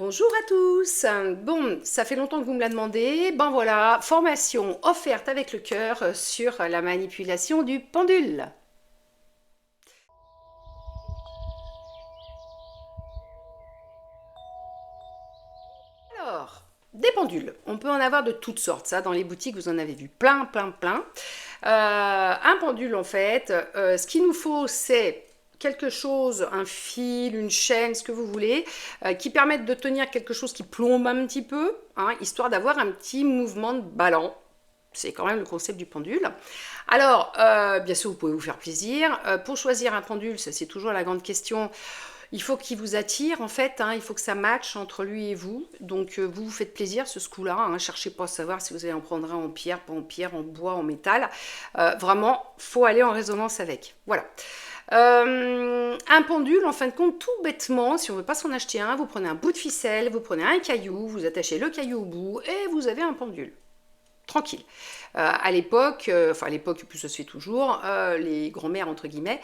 Bonjour à tous. Bon, ça fait longtemps que vous me la demandé. Ben voilà, formation offerte avec le cœur sur la manipulation du pendule. Alors, des pendules. On peut en avoir de toutes sortes. Ça, dans les boutiques, vous en avez vu plein, plein, plein. Un pendule, en fait, ce qu'il nous faut, c'est quelque chose, un fil, une chaîne, ce que vous voulez, qui permettent de tenir quelque chose qui plombe un petit peu, hein, histoire d'avoir un petit mouvement de ballon. C'est quand même le concept du pendule. Alors, bien sûr, vous pouvez vous faire plaisir. Pour choisir un pendule, ça c'est toujours la grande question. Il faut qu'il vous attire, en fait, hein, il faut que ça matche entre lui et vous. Donc, vous vous faites plaisir ce coup-là. Hein, cherchez pas à savoir si vous allez en prendre un en pierre, pas en pierre, en bois, en métal. Vraiment, faut aller en résonance avec. Voilà. Un pendule, en fin de compte, tout bêtement, si on ne veut pas s'en acheter un, vous prenez un bout de ficelle, vous prenez un caillou, vous attachez le caillou au bout et vous avez un pendule. Tranquille. À l'époque, enfin à l'époque, plus ça se fait toujours, les grands-mères, entre guillemets,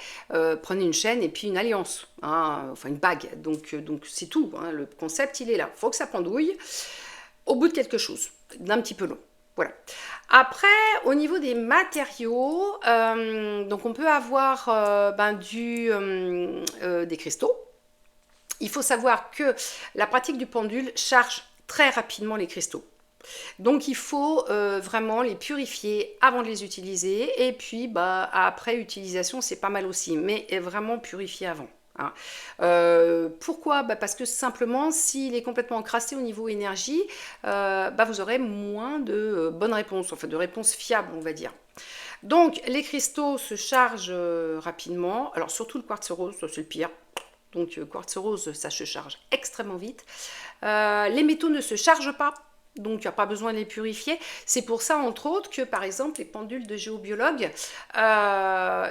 prenaient une chaîne et puis une alliance, hein, enfin une bague. Donc c'est tout, hein, le concept, il est là. Il faut que ça pendouille au bout de quelque chose, d'un petit peu long. Voilà. Après, au niveau des matériaux, donc on peut avoir des cristaux. Il faut savoir que la pratique du pendule charge très rapidement les cristaux. Donc il faut vraiment les purifier avant de les utiliser et puis après utilisation c'est pas mal aussi, mais vraiment purifier avant. Hein. Pourquoi parce que simplement s'il est complètement encrassé au niveau énergie, vous aurez moins de bonnes réponses, enfin de réponses fiables on va dire. Donc les cristaux se chargent rapidement, alors surtout le quartz rose, c'est le pire. Donc quartz rose ça se charge extrêmement vite. Les métaux ne se chargent pas. Donc, il n'y a pas besoin de les purifier. C'est pour ça, entre autres, que par exemple, les pendules de géobiologues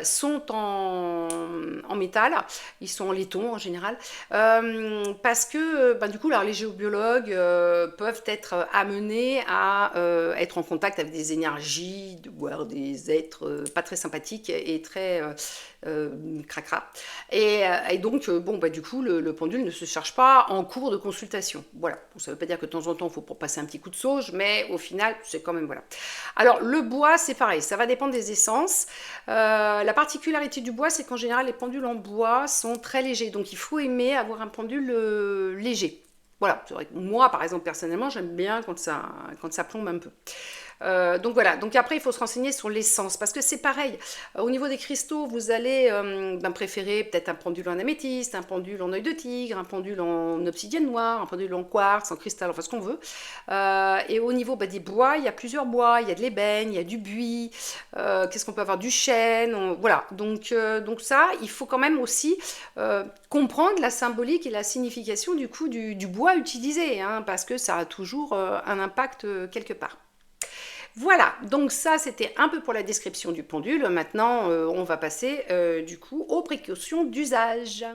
sont en métal. Ils sont en laiton en général. Parce que, du coup, alors, les géobiologues peuvent être amenés à être en contact avec des énergies, voire des êtres pas très sympathiques et très cracra. Et donc, du coup, le pendule ne se charge pas en cours de consultation. Voilà. Bon, ça ne veut pas dire que de temps en temps, il faut pour passer un petit coup de sauge, mais au final, c'est quand même voilà. Alors, le bois, c'est pareil, ça va dépendre des essences. La particularité du bois, c'est qu'en général, les pendules en bois sont très légers. Donc, il faut aimer avoir un pendule léger. Voilà, c'est vrai que moi, par exemple, personnellement, j'aime bien quand ça plombe un peu. Donc voilà, donc après il faut se renseigner sur l'essence, parce que c'est pareil, au niveau des cristaux, vous allez préférer peut-être un pendule en améthyste, un pendule en œil de tigre, un pendule en obsidienne noire, un pendule en quartz, en cristal, enfin ce qu'on veut. Et au niveau des bois, il y a plusieurs bois, il y a de l'ébène, il y a du buis, qu'est-ce qu'on peut avoir, du chêne, voilà. Donc ça, il faut quand même aussi comprendre la symbolique et la signification du coup du bois utilisé, hein, parce que ça a toujours un impact quelque part. Voilà, donc ça c'était un peu pour la description du pendule. Maintenant, on va passer du coup aux précautions d'usage.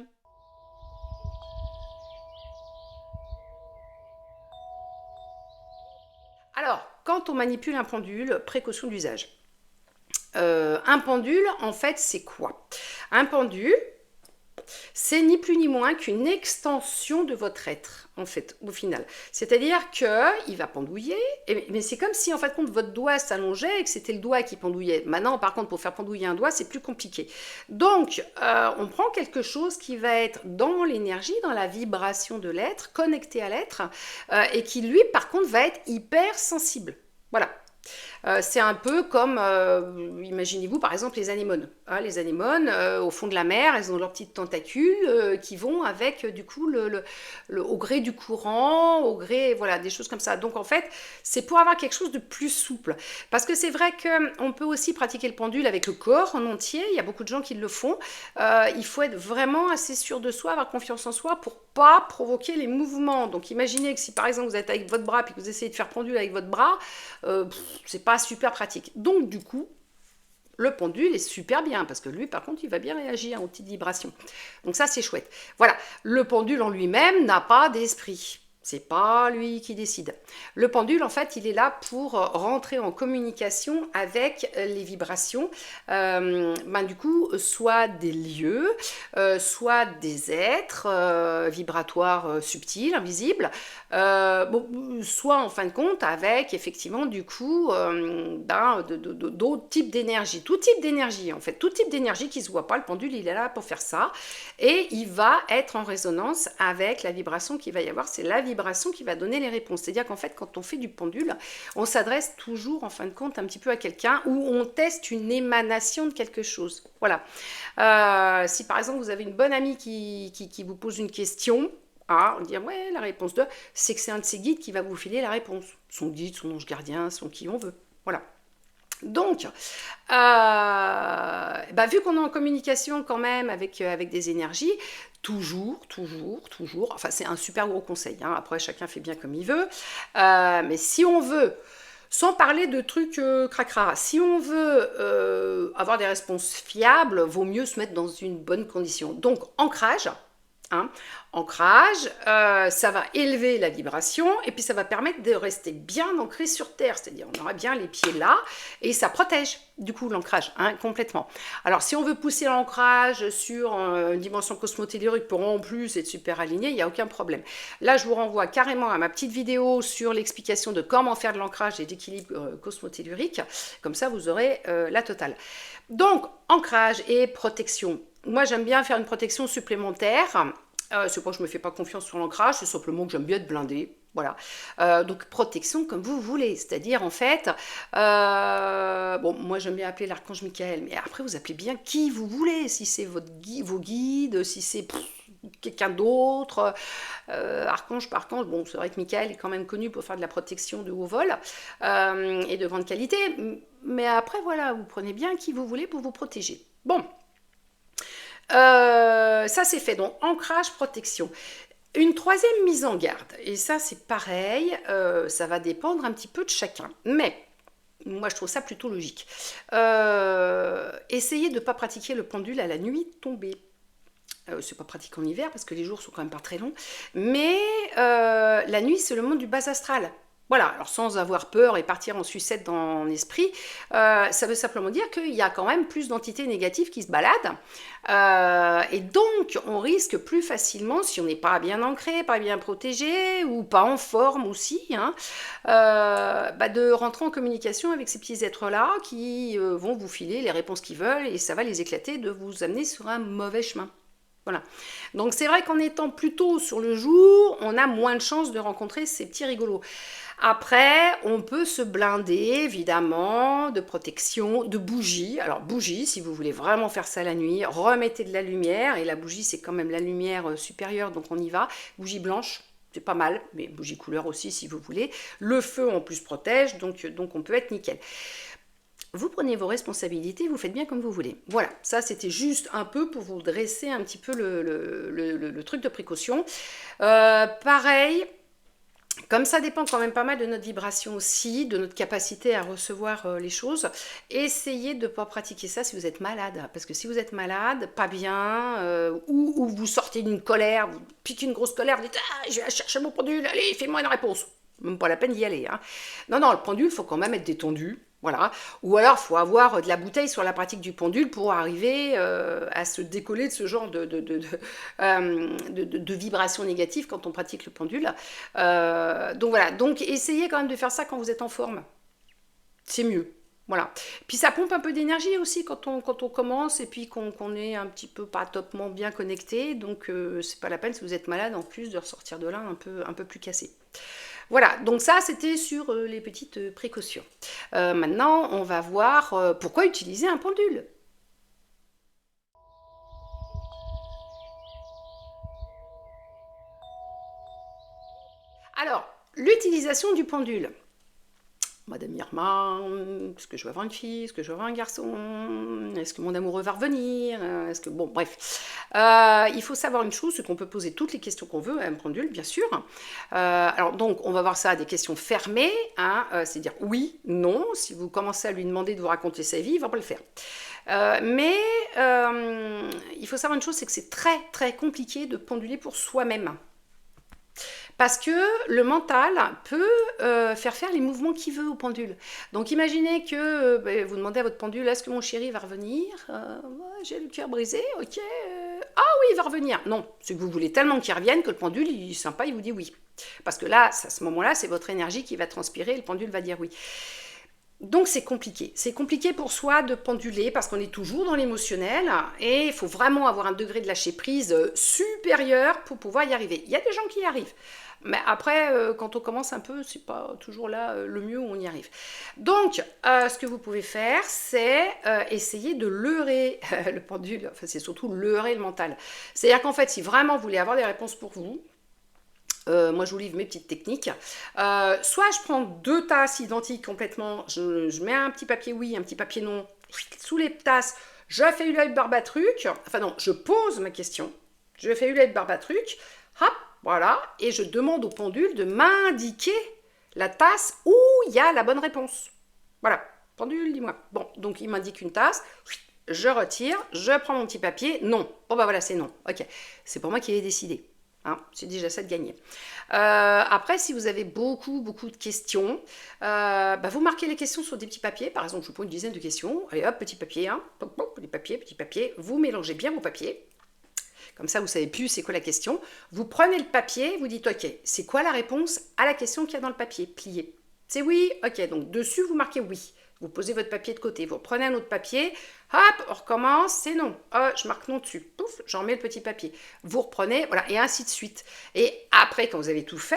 Alors, quand on manipule un pendule, précaution d'usage. Un pendule, en fait, c'est quoi? Un pendule, c'est ni plus ni moins qu'une extension de votre être, en fait, au final. C'est-à-dire qu'il va pendouiller, mais c'est comme si, en fait, votre doigt s'allongeait et que c'était le doigt qui pendouillait. Maintenant, par contre, pour faire pendouiller un doigt, c'est plus compliqué. Donc, on prend quelque chose qui va être dans l'énergie, dans la vibration de l'être, connecté à l'être, et qui, lui, par contre, va être hyper sensible. Voilà. C'est un peu comme, imaginez-vous par exemple les anémones. Hein, les anémones, au fond de la mer, elles ont leurs petites tentacules qui vont avec du coup au gré du courant, au gré, voilà, des choses comme ça. Donc en fait, c'est pour avoir quelque chose de plus souple. Parce que c'est vrai qu'on peut aussi pratiquer le pendule avec le corps en entier. Il y a beaucoup de gens qui le font. Il faut être vraiment assez sûr de soi, avoir confiance en soi pour pas provoquer les mouvements. Donc imaginez que si par exemple vous êtes avec votre bras et que vous essayez de faire pendule avec votre bras, c'est pas super pratique. Donc du coup, le pendule est super bien parce que lui, par contre, il va bien réagir aux petites vibrations. Donc ça, c'est chouette. Voilà, le pendule en lui-même n'a pas d'esprit. C'est pas lui qui décide. Le pendule, en fait, il est là pour rentrer en communication avec les vibrations, du coup, soit des lieux, soit des êtres vibratoires subtils, invisibles, soit en fin de compte avec effectivement du coup d'autres types d'énergie, tout type d'énergie en fait, tout type d'énergie qui se voit pas. Le pendule, il est là pour faire ça et il va être en résonance avec la vibration qu'il va y avoir. C'est la vibration qui va donner les réponses. C'est-à-dire qu'en fait, quand on fait du pendule, on s'adresse toujours en fin de compte un petit peu à quelqu'un où on teste une émanation de quelque chose. Voilà. Si par exemple vous avez une bonne amie qui vous pose une question, on dit ouais, la réponse de, c'est que c'est un de ses guides qui va vous filer la réponse. Son guide, son ange gardien, son qui on veut. Voilà. Donc, vu qu'on est en communication quand même avec des énergies, toujours, enfin c'est un super gros conseil, hein, après chacun fait bien comme il veut, mais si on veut, sans parler de trucs cracra, si on veut avoir des réponses fiables, vaut mieux se mettre dans une bonne condition. Donc, ancrage. Ancrage, ça va élever la vibration et puis ça va permettre de rester bien ancré sur terre, c'est-à-dire on aura bien les pieds là et ça protège du coup l'ancrage complètement. Alors si on veut pousser l'ancrage sur une dimension cosmotellurique pour en plus être super aligné, il n'y a aucun problème. Là je vous renvoie carrément à ma petite vidéo sur l'explication de comment faire de l'ancrage et d'équilibre cosmotellurique, comme ça vous aurez la totale. Donc ancrage et protection. Moi, j'aime bien faire une protection supplémentaire. C'est pas que je me fais pas confiance sur l'ancrage, c'est simplement que j'aime bien être blindée. Voilà. Donc, protection comme vous voulez. C'est-à-dire, en fait, moi, j'aime bien appeler l'archange Michael, mais après, vous appelez bien qui vous voulez. Si c'est vos guides, si c'est quelqu'un d'autre, archange par archange. Bon, c'est vrai que Michael est quand même connu pour faire de la protection de haut vol et de grande qualité. Mais après, voilà, vous prenez bien qui vous voulez pour vous protéger. Bon. Ça c'est fait, donc ancrage, protection. Une troisième mise en garde, et ça c'est pareil, ça va dépendre un petit peu de chacun, mais moi je trouve ça plutôt logique. Essayez de ne pas pratiquer le pendule à la nuit tombée. C'est pas pratique en hiver parce que les jours sont quand même pas très longs, mais la nuit c'est le monde du bas astral. Voilà, alors sans avoir peur et partir en sucette dans l'esprit, ça veut simplement dire qu'il y a quand même plus d'entités négatives qui se baladent. Et donc, on risque plus facilement, si on n'est pas bien ancré, pas bien protégé, ou pas en forme aussi, de rentrer en communication avec ces petits êtres-là qui vont vous filer les réponses qu'ils veulent et ça va les éclater de vous amener sur un mauvais chemin. Voilà. Donc c'est vrai qu'en étant plutôt sur le jour, on a moins de chances de rencontrer ces petits rigolos. Après, on peut se blinder, évidemment, de protection, de bougies. Alors, bougies, si vous voulez vraiment faire ça la nuit, remettez de la lumière. Et la bougie, c'est quand même la lumière supérieure, donc on y va. Bougie blanche, c'est pas mal, mais bougie couleur aussi, si vous voulez. Le feu, en plus, protège, donc on peut être nickel. Vous prenez vos responsabilités, vous faites bien comme vous voulez. Voilà, ça c'était juste un peu pour vous dresser un petit peu le truc de précaution. Pareil, comme ça dépend quand même pas mal de notre vibration aussi, de notre capacité à recevoir les choses, essayez de ne pas pratiquer ça si vous êtes malade. Parce que si vous êtes malade, pas bien, ou vous sortez d'une colère, vous piquez une grosse colère, vous dites « Ah, je vais chercher mon pendule, allez, fais-moi une réponse ». Même pas la peine d'y aller. Non, le pendule, il faut quand même être détendu. Voilà. Ou alors, il faut avoir de la bouteille sur la pratique du pendule pour arriver à se décoller de ce genre de vibrations négatives quand on pratique le pendule. Donc voilà, donc essayez quand même de faire ça quand vous êtes en forme. C'est mieux. Voilà. Puis ça pompe un peu d'énergie aussi quand on commence et puis qu'on est un petit peu pas topement bien connecté. Donc c'est pas la peine si vous êtes malade en plus de ressortir de là un peu plus cassé. Voilà, donc ça c'était sur les petites précautions. Maintenant, on va voir pourquoi utiliser un pendule. Alors, l'utilisation du pendule. Madame Irma, est-ce que je vais avoir une fille? Est-ce que je vais avoir un garçon? Est-ce que mon amoureux va revenir? Est-ce que... Bon, bref. Il faut savoir une chose, c'est qu'on peut poser toutes les questions qu'on veut à un pendule, bien sûr. Alors, donc, on va voir ça à des questions fermées, c'est-à-dire oui, non. Si vous commencez à lui demander de vous raconter sa vie, il ne va pas le faire. Mais il faut savoir une chose, c'est que c'est très, très compliqué de penduler pour soi-même. Parce que le mental peut faire les mouvements qu'il veut au pendule. Donc imaginez que vous demandez à votre pendule, est-ce que mon chéri va revenir? Ouais, j'ai le cœur brisé, ok. Ah oui, il va revenir. Non, c'est que vous voulez tellement qu'il revienne que le pendule, il est sympa, il vous dit oui. Parce que là, à ce moment-là, c'est votre énergie qui va transpirer et le pendule va dire oui. Donc c'est compliqué. C'est compliqué pour soi de penduler parce qu'on est toujours dans l'émotionnel et il faut vraiment avoir un degré de lâcher prise supérieur pour pouvoir y arriver. Il y a des gens qui y arrivent. Mais après, quand on commence un peu, c'est pas toujours là le mieux où on y arrive. Donc, ce que vous pouvez faire, c'est essayer de leurrer le pendule. Enfin, c'est surtout leurrer le mental. C'est-à-dire qu'en fait, si vraiment vous voulez avoir des réponses pour vous, moi je vous livre mes petites techniques. Soit je prends 2 tasses identiques complètement, je mets un petit papier oui, un petit papier non, sous les tasses, je fais Hulep Barbatruc, enfin non, je pose ma question, je fais Hulep Barbatruc, hop, voilà, et je demande au pendule de m'indiquer la tasse où il y a la bonne réponse. Voilà, pendule, dis-moi. Bon, donc il m'indique une tasse, je retire, je prends mon petit papier, non. Bon bah voilà, c'est non, ok. C'est pour moi qui ai décidé. Hein, c'est déjà ça de gagner. Après, si vous avez beaucoup de questions, vous marquez les questions sur des petits papiers. Par exemple, je vous prends une dizaine de questions. Allez hop, petit papier, hein, petit papier. Vous mélangez bien vos papiers. Comme ça, vous savez plus c'est quoi la question. Vous prenez le papier, vous dites ok, c'est quoi la réponse à la question qu'il y a dans le papier, plié. C'est oui, ok, donc dessus vous marquez oui. Vous posez votre papier de côté, vous reprenez un autre papier, hop, on recommence, c'est non. Oh, je marque non dessus, pouf, j'en mets le petit papier. Vous reprenez, voilà, et ainsi de suite. Et après, quand vous avez tout fait,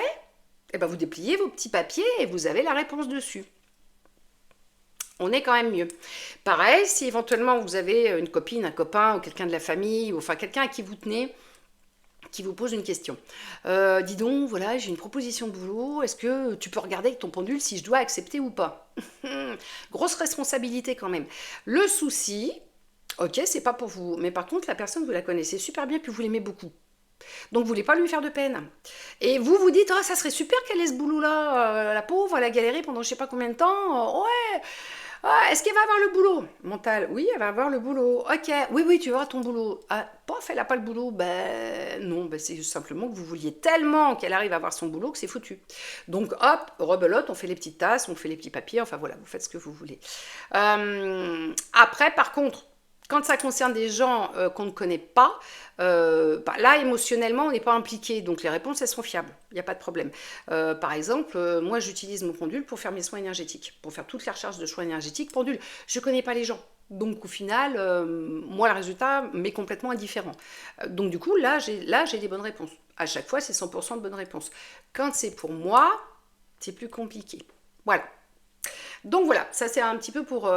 vous dépliez vos petits papiers et vous avez la réponse dessus. On est quand même mieux. Pareil, si éventuellement vous avez une copine, un copain, ou quelqu'un de la famille, ou enfin quelqu'un à qui vous tenez, qui vous pose une question. Dis donc, voilà, j'ai une proposition de boulot, est-ce que tu peux regarder avec ton pendule si je dois accepter ou pas? Grosse responsabilité quand même. Le souci, ok, c'est pas pour vous, mais par contre, la personne, vous la connaissez super bien, puis vous l'aimez beaucoup. Donc, vous voulez pas lui faire de peine. Et vous vous dites, oh, ça serait super qu'elle ait ce boulot-là, la pauvre, elle a galéré pendant je sais pas combien de temps, ouais. Ah, est-ce qu'elle va avoir le boulot? Mental, oui, elle va avoir le boulot. Ok, oui, tu auras ton boulot. Ah, pof, elle n'a pas le boulot. Ben non, ben, c'est simplement que vous vouliez tellement qu'elle arrive à avoir son boulot que c'est foutu. Donc hop, rebelote, on fait les petites tasses, on fait les petits papiers, enfin voilà, vous faites ce que vous voulez. Après, par contre, quand ça concerne des gens qu'on ne connaît pas, là, émotionnellement, on n'est pas impliqué, donc les réponses, elles sont fiables, il n'y a pas de problème. Par exemple, moi, j'utilise mon pendule pour faire mes soins énergétiques, pour faire toutes les recherches de soins énergétiques. Pendule, je ne connais pas les gens, donc au final, moi, le résultat m'est complètement indifférent. Donc du coup, là, j'ai des bonnes réponses. À chaque fois, c'est 100% de bonnes réponses. Quand c'est pour moi, c'est plus compliqué. Voilà. Donc voilà, ça c'est un petit peu pour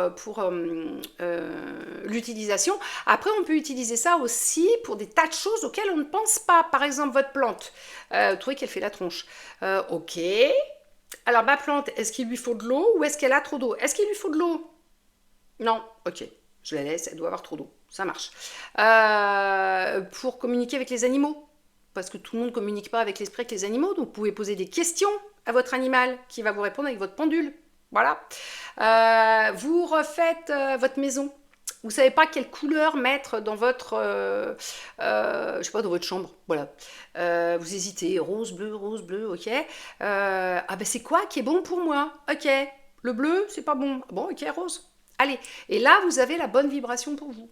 l'utilisation. Après, on peut utiliser ça aussi pour des tas de choses auxquelles on ne pense pas. Par exemple, votre plante. Vous trouvez qu'elle fait la tronche. Ok. Alors, ma plante, est-ce qu'il lui faut de l'eau ou est-ce qu'elle a trop d'eau? Est-ce qu'il lui faut de l'eau? Non. Ok. Je la laisse, elle doit avoir trop d'eau. Ça marche. Pour communiquer avec les animaux. Parce que tout le monde ne communique pas avec l'esprit avec les animaux. Donc, vous pouvez poser des questions à votre animal qui va vous répondre avec votre pendule. Voilà. Vous refaites votre maison. Vous savez pas quelle couleur mettre dans votre, je sais pas, dans votre chambre. Voilà. Vous hésitez, rose, bleu, ok. C'est quoi qui est bon pour moi? Ok. Le bleu, c'est pas bon. Bon, ok, rose. Allez. Et là, vous avez la bonne vibration pour vous.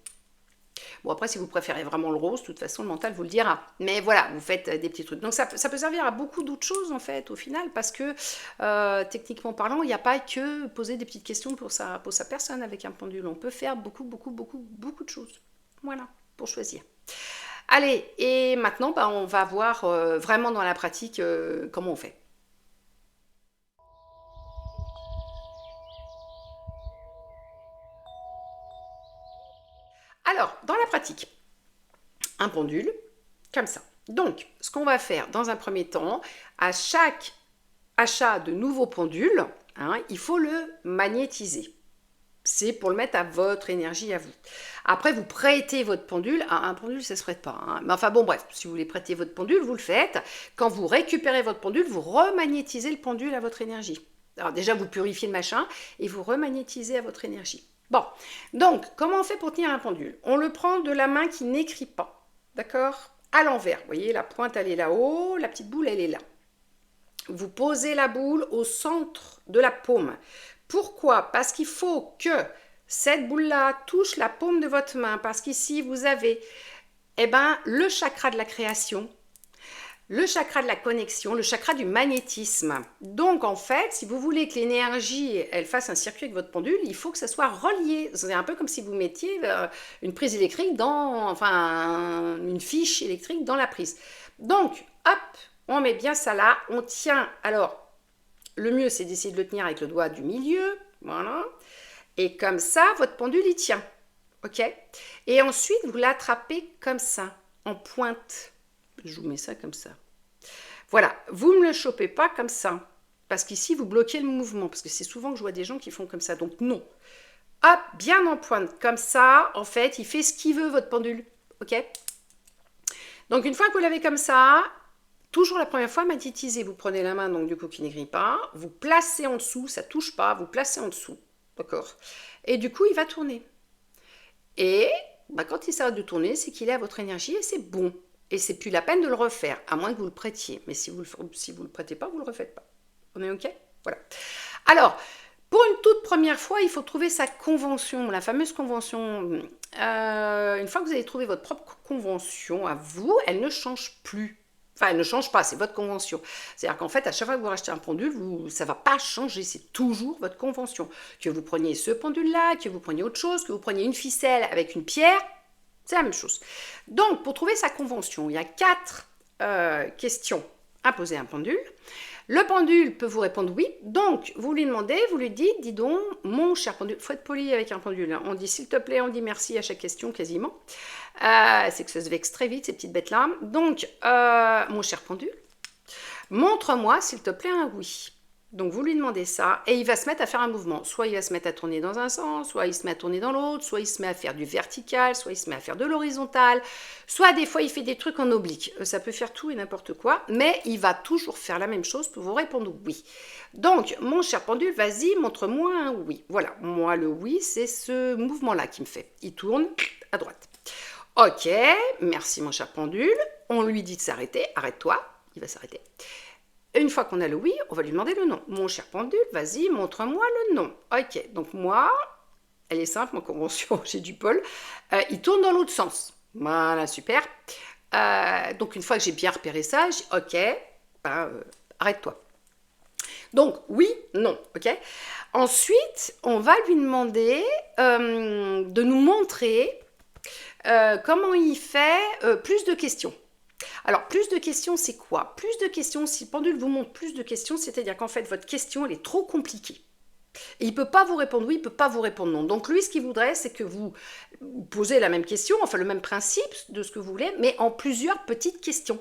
Bon, après, si vous préférez vraiment le rose, de toute façon, le mental vous le dira. Mais voilà, vous faites des petits trucs. Donc, ça peut servir à beaucoup d'autres choses, en fait, au final, parce que, techniquement parlant, il n'y a pas que poser des petites questions pour sa personne avec un pendule. On peut faire beaucoup de choses. Voilà, pour choisir. Allez, et maintenant, on va voir vraiment dans la pratique comment on fait. Alors, dans la pratique, un pendule, comme ça. Donc, ce qu'on va faire dans un premier temps, à chaque achat de nouveaux pendules, il faut le magnétiser. C'est pour le mettre à votre énergie, à vous. Après, vous prêtez votre pendule. Un pendule, ça ne se prête pas. Mais enfin bon, bref, si vous voulez prêter votre pendule, vous le faites. Quand vous récupérez votre pendule, vous remagnétisez le pendule à votre énergie. Alors déjà, vous purifiez le machin et vous remagnétisez à votre énergie. Bon, donc, comment on fait pour tenir un pendule? On le prend de la main qui n'écrit pas, d'accord? À l'envers, vous voyez, la pointe, elle est là-haut, la petite boule, elle est là. vous posez la boule au centre de la paume. Pourquoi? Parce qu'il faut que cette boule-là touche la paume de votre main, parce qu'ici, vous avez le chakra de la création, le chakra de la connexion, le chakra du magnétisme. Donc, en fait, si vous voulez que l'énergie, elle fasse un circuit avec votre pendule, il faut que ça soit relié. C'est un peu comme si vous mettiez une prise électrique une fiche électrique dans la prise. Donc, hop, on met bien ça là, on tient. Alors, le mieux, c'est d'essayer de le tenir avec le doigt du milieu, voilà. Et comme ça, votre pendule, il tient. OK? Et ensuite, vous l'attrapez comme ça, en pointe. Je vous mets ça comme ça. Voilà, vous ne me le chopez pas comme ça. Parce qu'ici, vous bloquez le mouvement. Parce que c'est souvent que je vois des gens qui font comme ça. Donc non. Hop, bien en pointe. Comme ça, en fait, il fait ce qu'il veut, votre pendule. OK? Donc une fois que vous l'avez comme ça, toujours la première fois, magnétisez. Vous prenez la main, donc du coup, qui n'aigrit pas. Vous placez en dessous, ça ne touche pas. Vous placez en dessous. D'accord? Et du coup, il va tourner. Et quand il s'arrête de tourner, c'est qu'il est à votre énergie et c'est bon. Et c'est plus la peine de le refaire, à moins que vous le prêtiez. Mais si vous le prêtez pas, vous le refaites pas. On est OK? Voilà. Alors, pour une toute première fois, il faut trouver sa convention, la fameuse convention. Une fois que vous avez trouvé votre propre convention à vous, elle ne change plus. Enfin, elle ne change pas, c'est votre convention. C'est-à-dire qu'en fait, à chaque fois que vous rachetez un pendule, ça ne va pas changer, c'est toujours votre convention. Que vous preniez ce pendule-là, que vous preniez autre chose, que vous preniez une ficelle avec une pierre, c'est la même chose. Donc, pour trouver sa convention, il y a 4 questions à poser à un pendule. Le pendule peut vous répondre oui. Donc, vous lui demandez, vous lui dites, dis donc, mon cher pendule, il faut être poli avec un pendule. Hein. On dit s'il te plaît, on dit merci à chaque question quasiment. C'est que ça se vexe très vite, ces petites bêtes-là. Donc, mon cher pendule, montre-moi s'il te plaît un oui. Donc, vous lui demandez ça et il va se mettre à faire un mouvement. Soit il va se mettre à tourner dans un sens, soit il se met à tourner dans l'autre, soit il se met à faire du vertical, soit il se met à faire de l'horizontal, soit des fois il fait des trucs en oblique. Ça peut faire tout et n'importe quoi, mais il va toujours faire la même chose pour vous répondre oui. Donc, mon cher pendule, vas-y, montre-moi un oui. Voilà, moi le oui, c'est ce mouvement-là qui me fait. Il tourne à droite. Ok, merci mon cher pendule. On lui dit de s'arrêter, arrête-toi, il va s'arrêter. Une fois qu'on a le oui, on va lui demander le non. Mon cher pendule, vas-y, montre-moi le non. Ok, donc moi, elle est simple, ma convention, j'ai du Paul. Il tourne dans l'autre sens. Voilà, super. Donc une fois que j'ai bien repéré ça, j'ai ok, arrête-toi. Donc oui, non, ok. Ensuite, on va lui demander de nous montrer comment il fait plus de questions. Alors, plus de questions, c'est quoi? Plus de questions, si le pendule vous montre plus de questions, c'est-à-dire qu'en fait, votre question, elle est trop compliquée. Et il ne peut pas vous répondre oui, il ne peut pas vous répondre non. Donc lui, ce qu'il voudrait, c'est que vous posez la même question, enfin le même principe de ce que vous voulez, mais en plusieurs petites questions.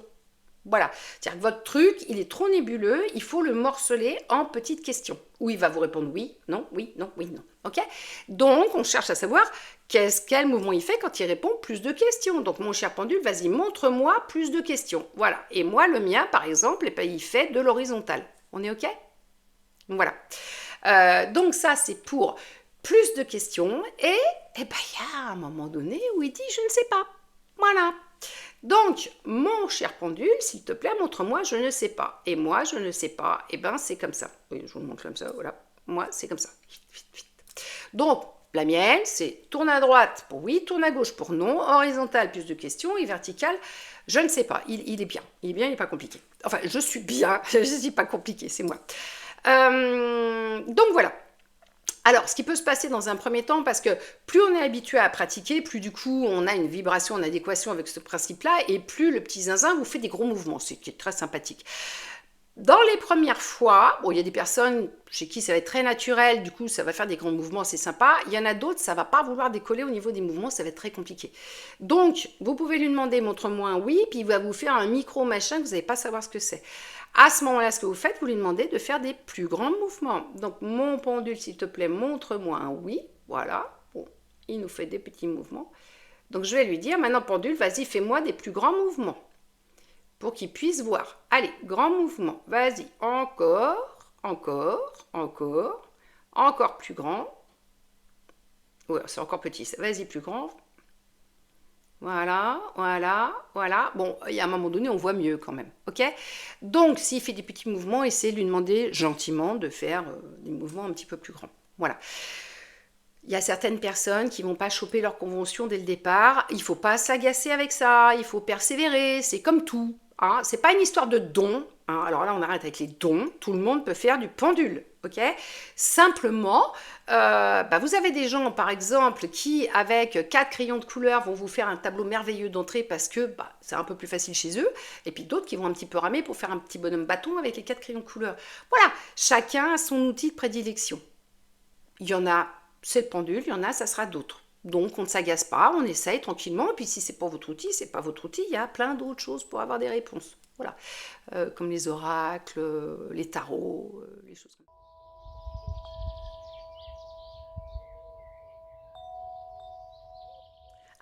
Voilà, c'est-à-dire que votre truc, il est trop nébuleux, il faut le morceler en petites questions. Où il va vous répondre oui, non, oui, non, oui, non. Ok? Donc, on cherche à savoir quel mouvement il fait quand il répond plus de questions. Donc, mon cher pendule, vas-y, montre-moi plus de questions. Voilà. Et moi, le mien, par exemple, il fait de l'horizontal. On est ok? Voilà. Donc, ça, c'est pour plus de questions. Et il y a un moment donné où il dit je ne sais pas. Voilà. Donc, mon cher pendule, s'il te plaît, montre-moi, je ne sais pas. Et moi, je ne sais pas. Et c'est comme ça. Oui, je vous le montre comme ça, voilà. Moi, c'est comme ça. Donc, la mienne, c'est tourne à droite pour oui, tourne à gauche pour non, horizontal, plus de questions, et vertical, je ne sais pas. Il est bien. Il est bien, il n'est pas compliqué. Enfin, je suis bien, je ne suis pas compliqué, c'est moi. Donc, voilà. Alors, ce qui peut se passer dans un premier temps, parce que plus on est habitué à pratiquer, plus du coup on a une vibration en adéquation avec ce principe-là, et plus le petit zinzin vous fait des gros mouvements, ce qui est très sympathique. Dans les premières fois, il y a des personnes chez qui ça va être très naturel, du coup ça va faire des grands mouvements, c'est sympa. Il y en a d'autres, ça va pas vouloir décoller au niveau des mouvements, ça va être très compliqué. Donc, vous pouvez lui demander, montre-moi un oui, puis il va vous faire un micro machin que vous n'allez pas savoir ce que c'est. À ce moment-là, ce que vous faites, vous lui demandez de faire des plus grands mouvements. Donc, mon pendule, s'il te plaît, montre-moi un oui. Voilà. Bon, il nous fait des petits mouvements. Donc, je vais lui dire, maintenant, pendule, vas-y, fais-moi des plus grands mouvements. Pour qu'il puisse voir. Allez, grand mouvement. Vas-y, encore, encore, encore. Encore plus grand. Ouais, c'est encore petit. Vas-y, plus grand. Voilà, voilà, voilà. Bon, il y a un moment donné, on voit mieux quand même, ok? Donc, s'il fait des petits mouvements, essayez de lui demander gentiment de faire des mouvements un petit peu plus grands. Voilà. Il y a certaines personnes qui vont pas choper leur convention dès le départ. Il faut pas s'agacer avec ça. Il faut persévérer. C'est comme tout. Hein. C'est pas une histoire de don. Hein. Alors là, on arrête avec les dons. Tout le monde peut faire du pendule. Ok. Simplement, vous avez des gens, par exemple, qui, avec 4 crayons de couleur, vont vous faire un tableau merveilleux d'entrée parce que c'est un peu plus facile chez eux. Et puis d'autres qui vont un petit peu ramer pour faire un petit bonhomme bâton avec les 4 crayons de couleur. Voilà. Chacun a son outil de prédilection. Il y en a, c'est le pendule, il y en a, ça sera d'autres. Donc on ne s'agace pas, on essaye tranquillement, et puis si c'est pas votre outil, c'est pas votre outil, il y a plein d'autres choses pour avoir des réponses. Voilà, comme les oracles, les tarots, les choses comme ça.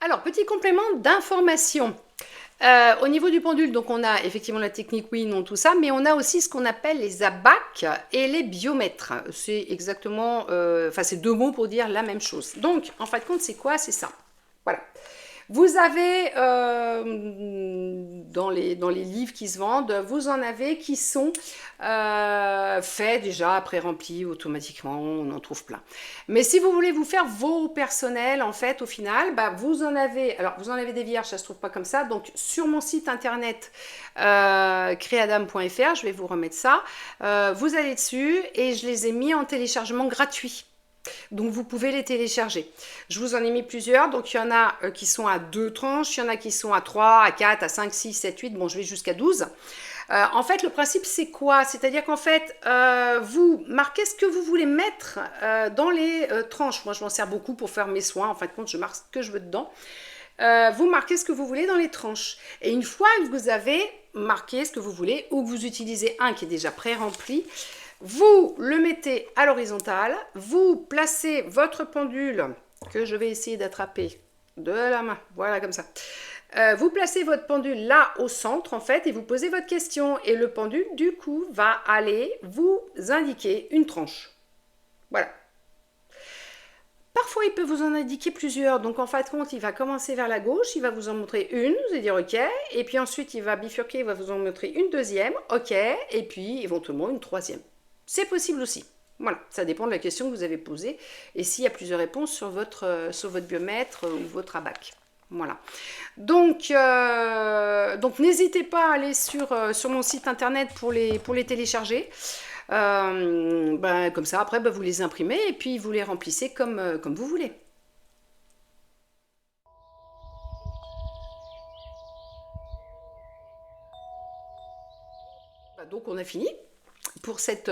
Alors, petit complément d'information. Au niveau du pendule, donc on a effectivement la technique, oui, non, tout ça, mais on a aussi ce qu'on appelle les abacs et les biomètres. C'est exactement, c'est deux mots pour dire la même chose. Donc, en fin de compte, c'est quoi? C'est ça. Voilà. Vous avez, dans les livres qui se vendent, vous en avez qui sont faits déjà, pré-remplis automatiquement, on en trouve plein. Mais si vous voulez vous faire vos personnels, en fait, au final, vous en avez, alors vous en avez des vierges, ça se trouve pas comme ça, donc sur mon site internet créadam.fr, je vais vous remettre ça, vous allez dessus et je les ai mis en téléchargement gratuit. Donc vous pouvez les télécharger. Je vous en ai mis plusieurs, donc il y en a qui sont à 2 tranches, il y en a qui sont à 3, à 4, à 5, 6, 7, 8, bon je vais jusqu'à 12. En fait le principe c'est quoi? C'est-à-dire qu'en fait vous marquez ce que vous voulez mettre dans les tranches. Moi je m'en sers beaucoup pour faire mes soins, en fin de compte je marque ce que je veux dedans. Vous marquez ce que vous voulez dans les tranches. Et une fois que vous avez marqué ce que vous voulez, ou que vous utilisez un qui est déjà pré-rempli, vous le mettez à l'horizontale, vous placez votre pendule, que je vais essayer d'attraper de la main, voilà comme ça. Vous placez votre pendule là au centre en fait et vous posez votre question et le pendule du coup va aller vous indiquer une tranche. Voilà. Parfois, il peut vous en indiquer plusieurs. Donc, en fin de compte, il va commencer vers la gauche, il va vous en montrer une, vous allez dire OK. Et puis ensuite, il va bifurquer, il va vous en montrer une deuxième, OK. Et puis, éventuellement, une troisième. C'est possible aussi. Voilà, ça dépend de la question que vous avez posée et s'il y a plusieurs réponses sur votre biomètre ou votre abac. Voilà. Donc n'hésitez pas à aller sur mon site internet pour les télécharger. Comme ça, après, vous les imprimez et puis vous les remplissez comme vous voulez. Donc on a fini pour cette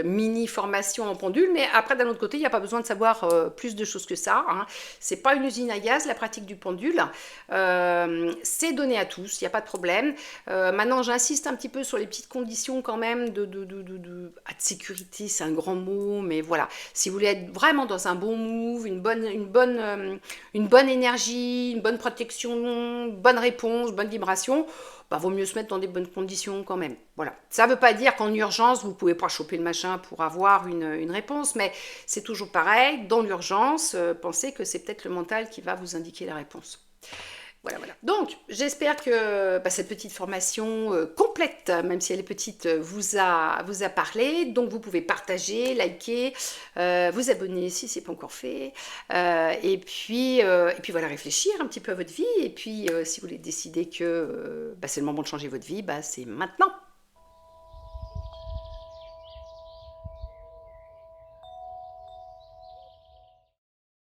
mini formation en pendule, mais après d'un autre côté il n'y a pas besoin de savoir plus de choses que ça, hein. C'est pas une usine à gaz la pratique du pendule, c'est donné à tous, il n'y a pas de problème. Maintenant j'insiste un petit peu sur les petites conditions quand même de sécurité, c'est un grand mot, mais voilà, si vous voulez être vraiment dans un bon move, une bonne énergie, une bonne protection, bonne réponse, bonne vibration, vaut mieux se mettre dans des bonnes conditions quand même. Voilà. Ça ne veut pas dire qu'en urgence, vous ne pouvez pas choper le machin pour avoir une réponse, mais c'est toujours pareil. Dans l'urgence, pensez que c'est peut-être le mental qui va vous indiquer la réponse. Voilà, voilà. Donc, j'espère que cette petite formation complète, même si elle est petite, vous a parlé. Donc, vous pouvez partager, liker, vous abonner si ce n'est pas encore fait. Et puis voilà, réfléchir un petit peu à votre vie. Et puis, si vous voulez décider que c'est le moment de changer votre vie, c'est maintenant.